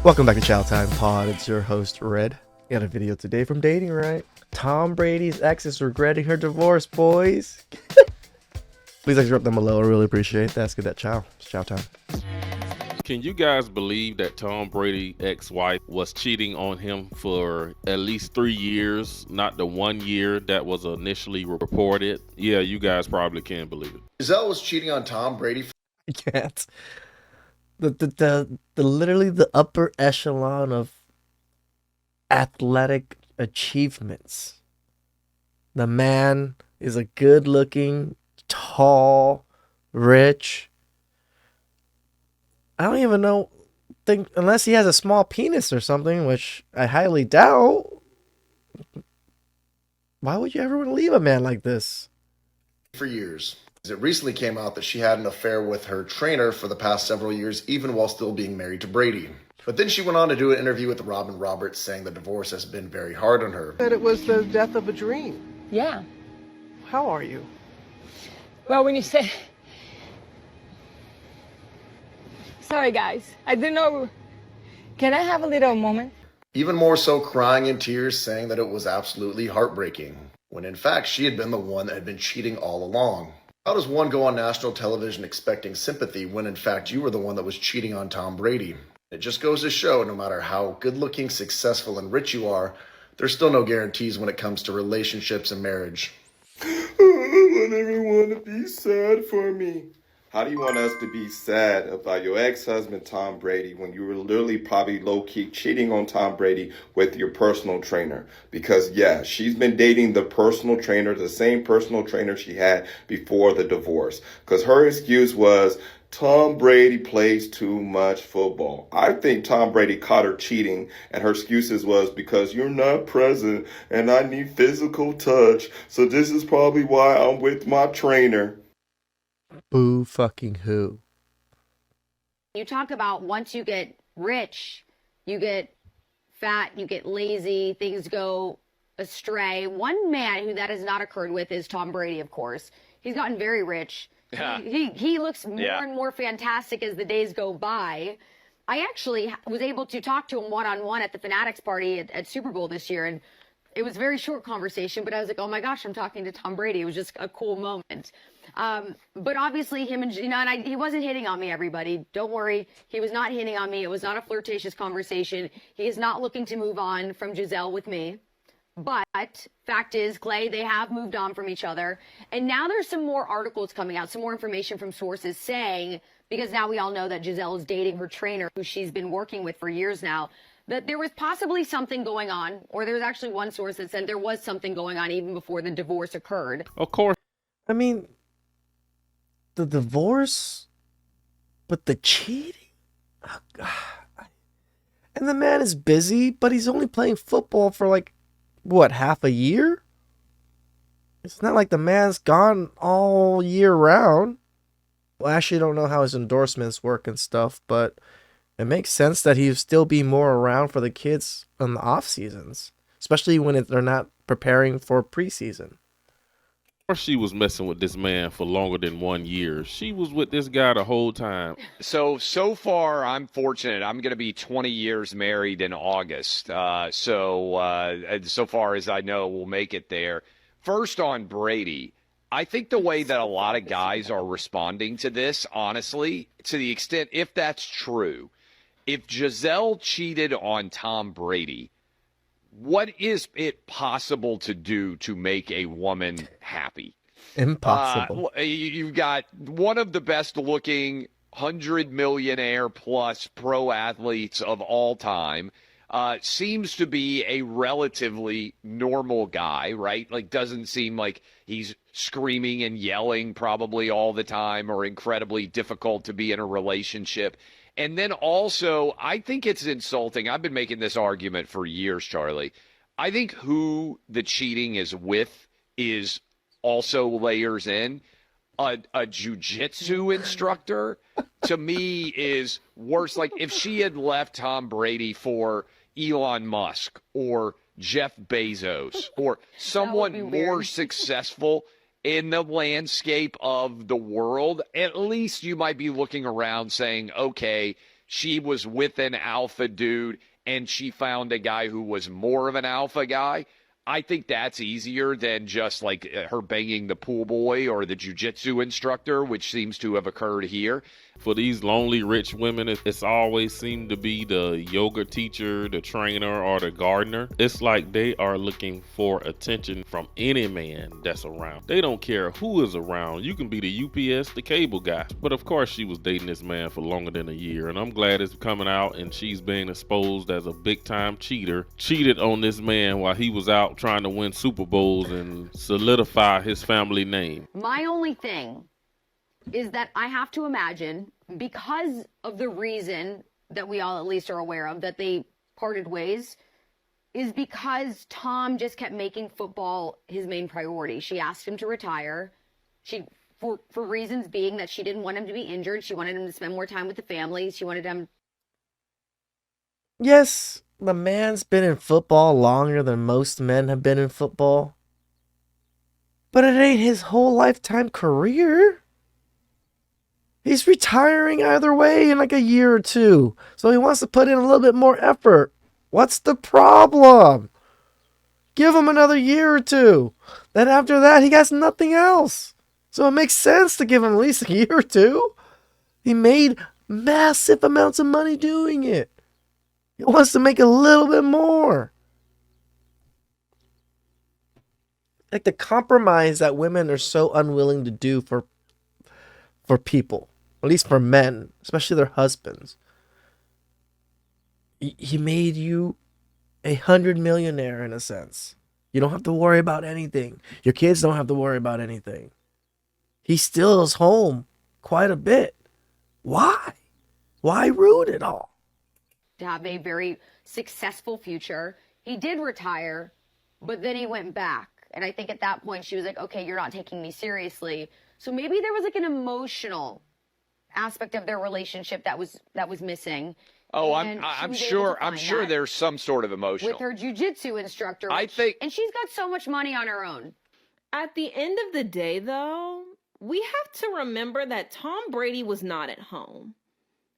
Welcome back to TheChowTimePod. It's your host, Red. Got a video today from Dating Right. Tom Brady's ex is regretting her divorce, boys. Please drop them below. I really appreciate that. Let's get that chow. It's chow time. Can you guys believe that Tom Brady's ex-wife was cheating on him for at least 3 years, not the 1 year that was initially reported? Yeah, you guys probably can't believe it. Giselle was cheating on Tom Brady. I can't. The literally the upper echelon of athletic achievements. The man is a good-looking, tall, rich. I don't even think unless he has a small penis or something, which I highly doubt. Why would you ever want to leave a man like this? For years. It recently came out that she had an affair with her trainer for the past several years, even while still being married to Brady. But then she went on to do an interview with Robin Roberts saying the divorce has been very hard on her. That it was the death of a dream. Yeah. How are you? Well, when you say... Sorry, guys. I didn't know... Can I have a little moment? Even more so crying in tears, saying that it was absolutely heartbreaking, when in fact she had been the one that had been cheating all along. How does one go on national television expecting sympathy when in fact you were the one that was cheating on Tom Brady? It just goes to show no matter how good-looking, successful, and rich you are, there's still no guarantees when it comes to relationships and marriage. I want everyone to be sad for me. How do you want us to be sad about your ex-husband, Tom Brady, when you were literally probably low-key cheating on Tom Brady with your personal trainer? Because, yeah, she's been dating the personal trainer, the same personal trainer she had before the divorce. Because her excuse was, Tom Brady plays too much football. I think Tom Brady caught her cheating, and her excuses was because you're not present, and I need physical touch, so this is probably why I'm with my trainer. Boo fucking who. You talk about once you get rich, you get fat, you get lazy, things go astray. One man who that has not occurred with is Tom Brady, of course. He's gotten very rich. Yeah. He looks more and more fantastic as the days go by. I actually was able to talk to him one-on-one at the Fanatics party at Super Bowl this year, and it was a very short conversation, but I was like, oh my gosh, I'm talking to Tom Brady. It was just a cool moment. But obviously him and he wasn't hitting on me, everybody. Don't worry. He was not hitting on me. It was not a flirtatious conversation. He is not looking to move on from Giselle with me. But fact is, Clay, they have moved on from each other. And now there's some more articles coming out, some more information from sources saying, because now we all know that Giselle is dating her trainer, who she's been working with for years now, that there was possibly something going on, or there was actually one source that said there was something going on even before the divorce occurred. Of course. I mean, the divorce, but the cheating? Oh, God. And the man is busy, but he's only playing football for half a year? It's not like the man's gone all year round. Well, I actually don't know how his endorsements work and stuff, but it makes sense that he'd still be more around for the kids in the off seasons, especially when they're not preparing for preseason. She was messing with this man for longer than 1 year. She was with this guy the whole time. So far, I'm fortunate. I'm going to be 20 years married in August. So far as I know, we'll make it there. First on Brady, I think the way that a lot of guys are responding to this, honestly, to the extent, if that's true, if Giselle cheated on Tom Brady, what is it possible to do to make a woman happy? Impossible. You've got one of the best looking 100-millionaire plus pro athletes of all time. Seems to be a relatively normal guy, right? Like, doesn't seem like he's screaming and yelling probably all the time or incredibly difficult to be in a relationship. And then also, I think it's insulting. I've been making this argument for years, Charlie. I think who the cheating is with is also layers in. A jiu-jitsu instructor, to me, is worse. Like, if she had left Tom Brady for Elon Musk or Jeff Bezos or someone more successful in the landscape of the world, at least you might be looking around saying, okay, she was with an alpha dude and she found a guy who was more of an alpha guy. I think that's easier than just like her banging the pool boy or the jujitsu instructor, which seems to have occurred here. For these lonely rich women, it's always seemed to be the yoga teacher, the trainer, or the gardener. It's like they are looking for attention from any man that's around. They don't care who is around. You can be the UPS, the cable guy. But of course, she was dating this man for longer than a year, and I'm glad it's coming out and she's being exposed as a big-time cheater. Cheated on this man while he was out trying to win Super Bowls and solidify his family name. My only thing is that I have to imagine, because of the reason that we all at least are aware of, that they parted ways, is because Tom just kept making football his main priority. She asked him to retire. For reasons being that she didn't want him to be injured. She wanted him to spend more time with the family. She wanted him. Yes, the man's been in football longer than most men have been in football. But it ain't his whole lifetime career. He's retiring either way in like a year or two. So he wants to put in a little bit more effort. What's the problem? Give him another year or two. Then after that, he has nothing else. So it makes sense to give him at least a year or two. He made massive amounts of money doing it. He wants to make a little bit more. Like the compromise that women are so unwilling to do for people, at least for men, especially their husbands. He made you 100 millionaire in a sense. You don't have to worry about anything. Your kids don't have to worry about anything. He still is home quite a bit. Why? Why ruin it all? To have a very successful future. He did retire, but then he went back. And I think at that point she was like, okay, you're not taking me seriously. So maybe there was like an emotional aspect of their relationship that was missing. Oh, And I'm she was able sure to I'm find sure that there's some sort of emotional. with her jujitsu instructor. I think, and she's got so much money on her own. At the end of the day, though, we have to remember that Tom Brady was not at home.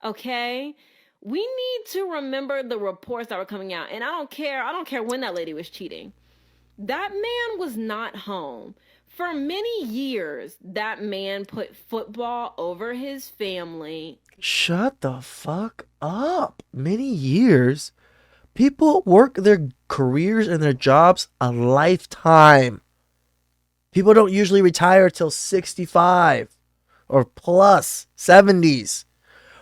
Okay? We need to remember the reports that were coming out. And I don't care when that lady was cheating. That man was not home. For many years, that man put football over his family. Shut the fuck up. Many years. People work their careers and their jobs a lifetime. People don't usually retire till 65 or plus 70s.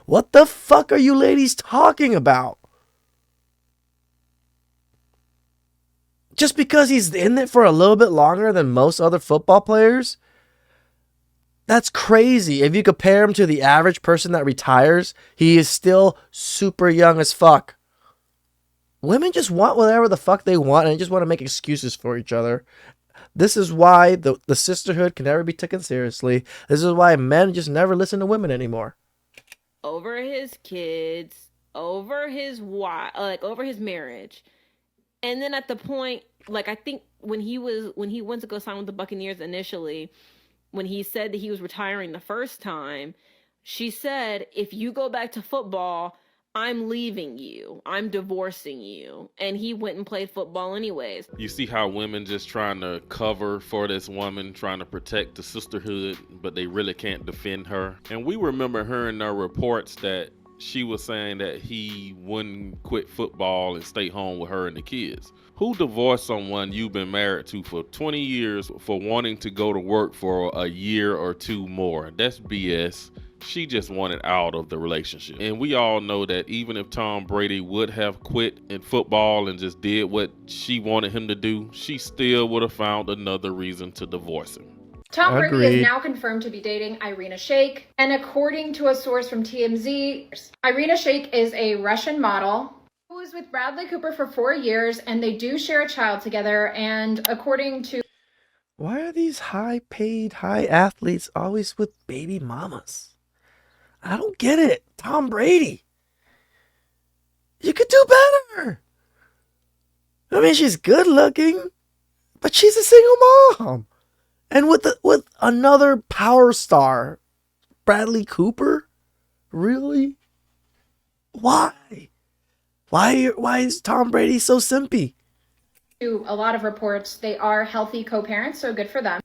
What the fuck are you ladies talking about? Just because he's in it for a little bit longer than most other football players? That's crazy. If you compare him to the average person that retires, he is still super young as fuck. Women just want whatever the fuck they want and they just want to make excuses for each other. This is why the sisterhood can never be taken seriously. This is why men just never listen to women anymore. Over his kids, over his wife, over his marriage. And then at the point, I think when he went to go sign with the Buccaneers initially, when he said that he was retiring the first time, she said, if you go back to football, I'm leaving you. I'm divorcing you. And he went and played football anyways. You see how women just trying to cover for this woman, trying to protect the sisterhood, but they really can't defend her. And we remember hearing the reports that she was saying that he wouldn't quit football and stay home with her and the kids. Who divorced someone you've been married to for 20 years for wanting to go to work for a year or two more? That's BS. She just wanted out of the relationship. And we all know that even if Tom Brady would have quit in football and just did what she wanted him to do, she still would have found another reason to divorce him. Tom Brady Agreed. is now confirmed to be dating Irina Shayk. And according to a source from TMZ, Irina Shayk is a Russian model who was with Bradley Cooper for 4 years, and they do share a child together. And according to... Why are these high-paid, high athletes always with baby mamas? I don't get it. Tom Brady. You could do better. I mean, she's good looking, but she's a single mom. And with another power star, Bradley Cooper? Really? Why? Why is Tom Brady so simpy? To a lot of reports, they are healthy co-parents, so good for them.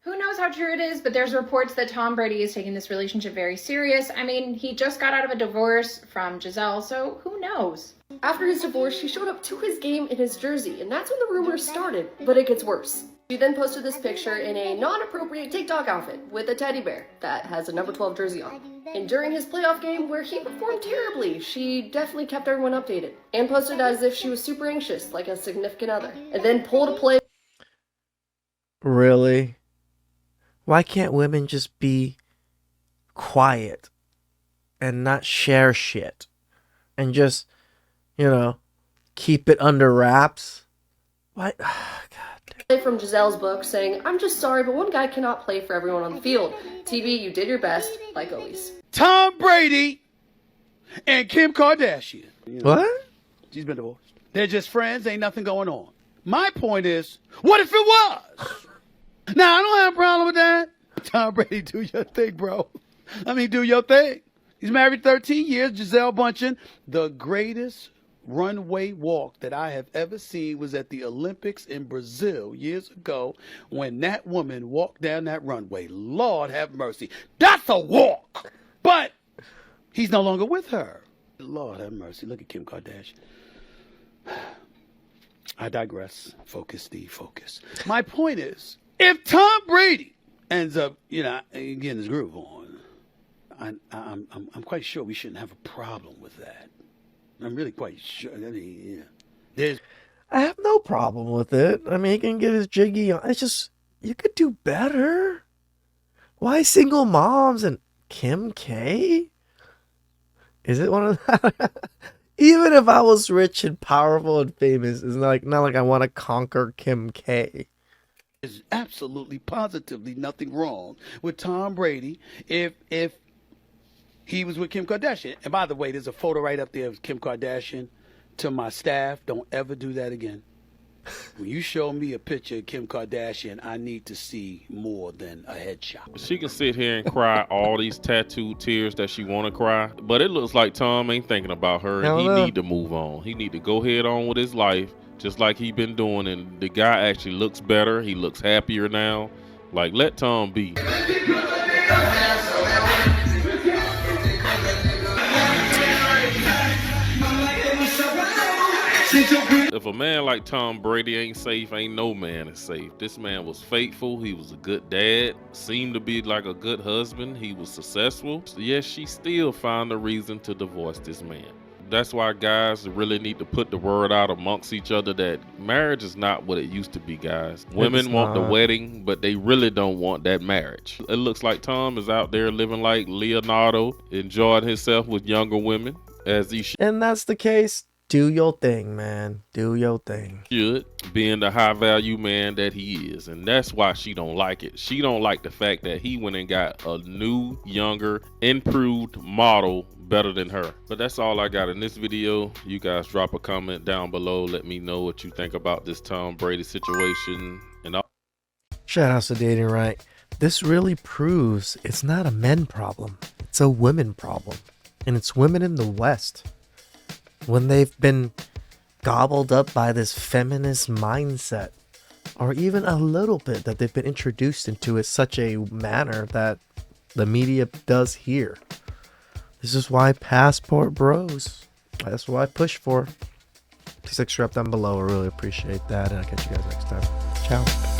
Who knows how true it is, but there's reports that Tom Brady is taking this relationship very serious. I mean, he just got out of a divorce from Giselle, so who knows? After his divorce, she showed up to his game in his jersey, and that's when the rumors started. But it gets worse. She then posted this picture in a non-appropriate TikTok outfit with a teddy bear that has a number 12 jersey on. And during his playoff game, where he performed terribly, she definitely kept everyone updated and posted as if she was super anxious, like a significant other, and then pulled a play. Really? Why can't women just be quiet and not share shit and just, keep it under wraps? Why? From Giselle's book saying, "I'm just sorry, but one guy cannot play for everyone on the field. TV, you did your best, like always." Tom Brady and Kim Kardashian. What? She's been divorced. They're just friends. Ain't nothing going on. My point is, what if it was? Now, I don't have a problem with that. Tom Brady, do your thing, bro. Do your thing. He's married 13 years. Giselle Bundchen, the greatest runway walk that I have ever seen was at the Olympics in Brazil years ago when that woman walked down that runway. Lord have mercy. That's a walk. But he's no longer with her. Lord have mercy. Look at Kim Kardashian. I digress. Focus, Steve, focus. My point is, if Tom Brady ends up, getting his groove on, I'm quite sure we shouldn't have a problem with that. I'm really quite sure. I have no problem with it. He can get his jiggy on. It's just, you could do better. Why single moms and Kim K? Is it one of that? Even if I was rich and powerful and famous, it's not like I want to conquer Kim K. There's absolutely, positively nothing wrong with Tom Brady if he was with Kim Kardashian. And by the way, there's a photo right up there of Kim Kardashian. To my staff, don't ever do that again. When you show me a picture of Kim Kardashian, I need to see more than a headshot. She can sit here and cry all these tattooed tears that she want to cry, but it looks like Tom ain't thinking about her, and he need to move on. He need to go head on with his life, just like he been doing, and the guy actually looks better. He looks happier now. Like, let Tom be. If a man like Tom Brady ain't safe, ain't no man is safe. This man was faithful. He was a good dad. Seemed to be like a good husband. He was successful. Yes, she still found a reason to divorce this man. That's why guys really need to put the word out amongst each other that marriage is not what it used to be, guys. Women want the wedding, but they really don't want that marriage. It looks like Tom is out there living like Leonardo, enjoying himself with younger women, as he should. And that's the case. Do your thing, man. Do your thing. Should, being the high value man that he is. And that's why she don't like it. She don't like the fact that he went and got a new, younger, improved model better than her. But that's all I got in this video. You guys drop a comment down below. Let me know what you think about this Tom Brady situation. And shout out to Dating Right. This really proves it's not a men problem. It's a women problem. And it's women in the West. When they've been gobbled up by this feminist mindset, or even a little bit that they've been introduced into in such a manner that the media does here. This is why passport bros. That's what I push for. Please subscribe down below. I really appreciate that. And I'll catch you guys next time. Ciao.